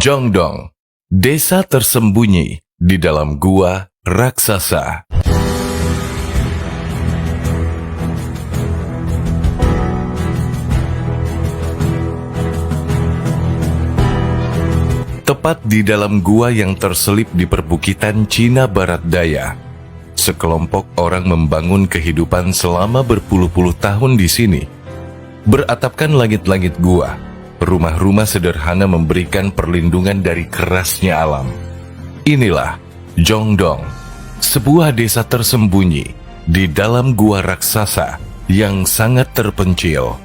Jongdong, desa tersembunyi di dalam gua raksasa. Tepat di dalam gua yang terselip di perbukitan Cina Barat Daya, sekelompok orang membangun kehidupan selama berpuluh-puluh tahun di sini. Beratapkan langit-langit gua, rumah-rumah sederhana memberikan perlindungan dari kerasnya alam. Inilah Jongdong, sebuah desa tersembunyi di dalam gua raksasa yang sangat terpencil.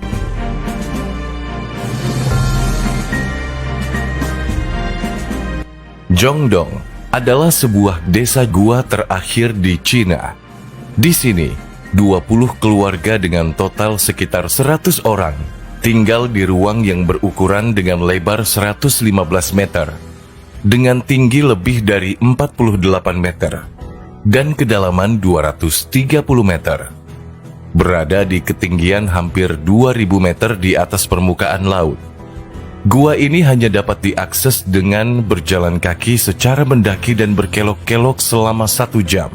Jongdong adalah sebuah desa gua terakhir di Cina. Di sini, 20 keluarga dengan total sekitar 100 orang tinggal di ruang yang berukuran dengan lebar 115 meter, dengan tinggi lebih dari 48 meter, dan kedalaman 230 meter. Berada di ketinggian hampir 2000 meter di atas permukaan laut. Gua ini hanya dapat diakses dengan berjalan kaki secara mendaki dan berkelok-kelok selama 1 jam.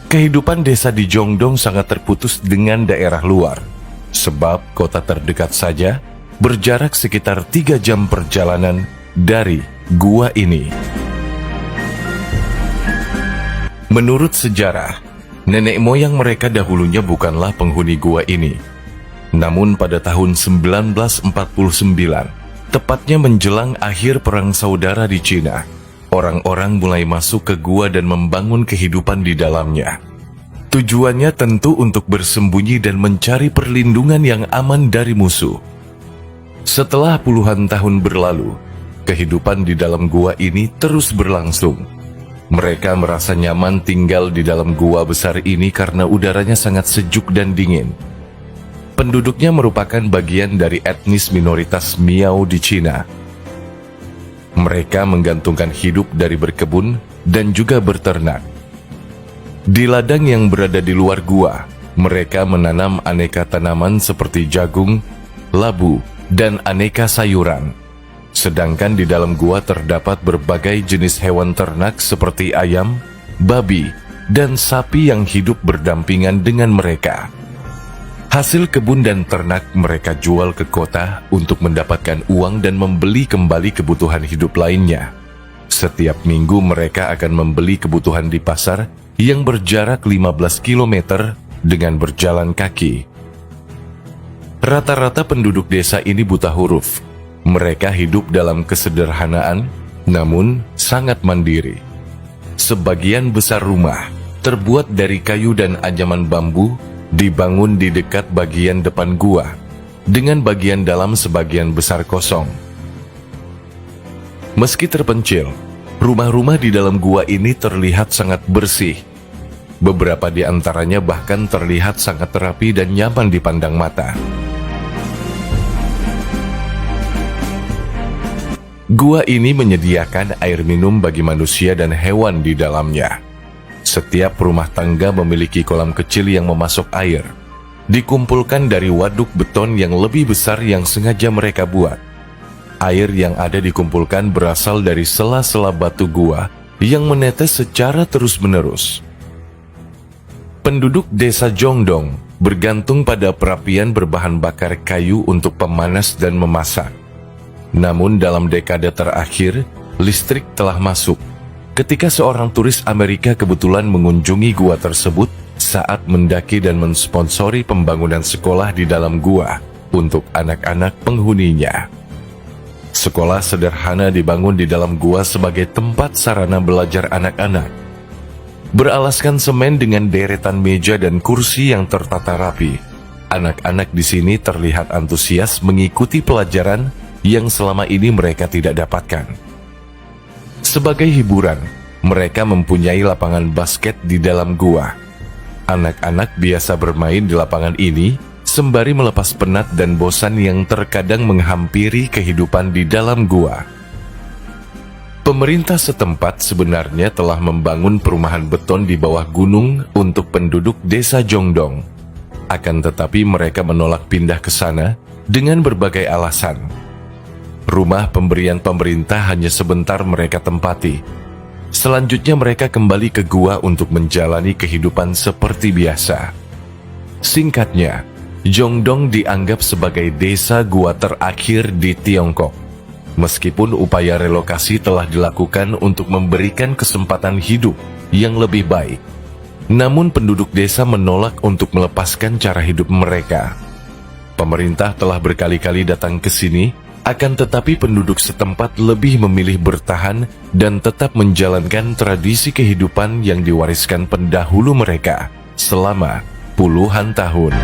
Kehidupan desa di Jongdong sangat terputus dengan daerah luar, sebab kota terdekat saja berjarak sekitar 3 jam perjalanan dari gua ini. Menurut sejarah, nenek moyang mereka dahulunya bukanlah penghuni gua ini. Namun pada tahun 1949, tepatnya menjelang akhir Perang Saudara di Cina, orang-orang mulai masuk ke gua dan membangun kehidupan di dalamnya. Tujuannya tentu untuk bersembunyi dan mencari perlindungan yang aman dari musuh. Setelah puluhan tahun berlalu, kehidupan di dalam gua ini terus berlangsung. Mereka merasa nyaman tinggal di dalam gua besar ini karena udaranya sangat sejuk dan dingin. Penduduknya merupakan bagian dari etnis minoritas Miao di Cina. Mereka menggantungkan hidup dari berkebun dan juga berternak. Di ladang yang berada di luar gua, mereka menanam aneka tanaman seperti jagung, labu, dan aneka sayuran. Sedangkan di dalam gua terdapat berbagai jenis hewan ternak seperti ayam, babi, dan sapi yang hidup berdampingan dengan mereka. Hasil kebun dan ternak mereka jual ke kota untuk mendapatkan uang dan membeli kembali kebutuhan hidup lainnya. Setiap minggu mereka akan membeli kebutuhan di pasar yang berjarak 15 km dengan berjalan kaki. Rata-rata penduduk desa ini buta huruf. Mereka hidup dalam kesederhanaan, namun sangat mandiri. Sebagian besar rumah, terbuat dari kayu dan anyaman bambu, dibangun di dekat bagian depan gua, dengan bagian dalam sebagian besar kosong. Meski terpencil, rumah-rumah di dalam gua ini terlihat sangat bersih. Beberapa di antaranya bahkan terlihat sangat rapi dan nyaman dipandang mata. Gua ini menyediakan air minum bagi manusia dan hewan di dalamnya. Setiap rumah tangga memiliki kolam kecil yang memasok air, dikumpulkan dari waduk beton yang lebih besar yang sengaja mereka buat. Air yang ada dikumpulkan berasal dari sela-sela batu gua yang menetes secara terus-menerus. Penduduk desa Jongdong bergantung pada perapian berbahan bakar kayu untuk pemanas dan memasak. Namun dalam dekade terakhir, listrik telah masuk ketika seorang turis Amerika kebetulan mengunjungi gua tersebut saat mendaki dan mensponsori pembangunan sekolah di dalam gua untuk anak-anak penghuninya. Sekolah sederhana dibangun di dalam gua sebagai tempat sarana belajar anak-anak. Beralaskan semen dengan deretan meja dan kursi yang tertata rapi, anak-anak di sini terlihat antusias mengikuti pelajaran yang selama ini mereka tidak dapatkan. Sebagai hiburan, mereka mempunyai lapangan basket di dalam gua. Anak-anak biasa bermain di lapangan ini sembari melepas penat dan bosan yang terkadang menghampiri kehidupan di dalam gua. Pemerintah setempat sebenarnya telah membangun perumahan beton di bawah gunung untuk penduduk desa Jongdong. Akan tetapi mereka menolak pindah ke sana dengan berbagai alasan. Rumah pemberian pemerintah hanya sebentar mereka tempati. Selanjutnya mereka kembali ke gua untuk menjalani kehidupan seperti biasa. Singkatnya, Jongdong dianggap sebagai desa gua terakhir di Tiongkok. Meskipun upaya relokasi telah dilakukan untuk memberikan kesempatan hidup yang lebih baik, namun penduduk desa menolak untuk melepaskan cara hidup mereka. Pemerintah telah berkali-kali datang ke sini, akan tetapi penduduk setempat lebih memilih bertahan dan tetap menjalankan tradisi kehidupan yang diwariskan pendahulu mereka selama puluhan tahun.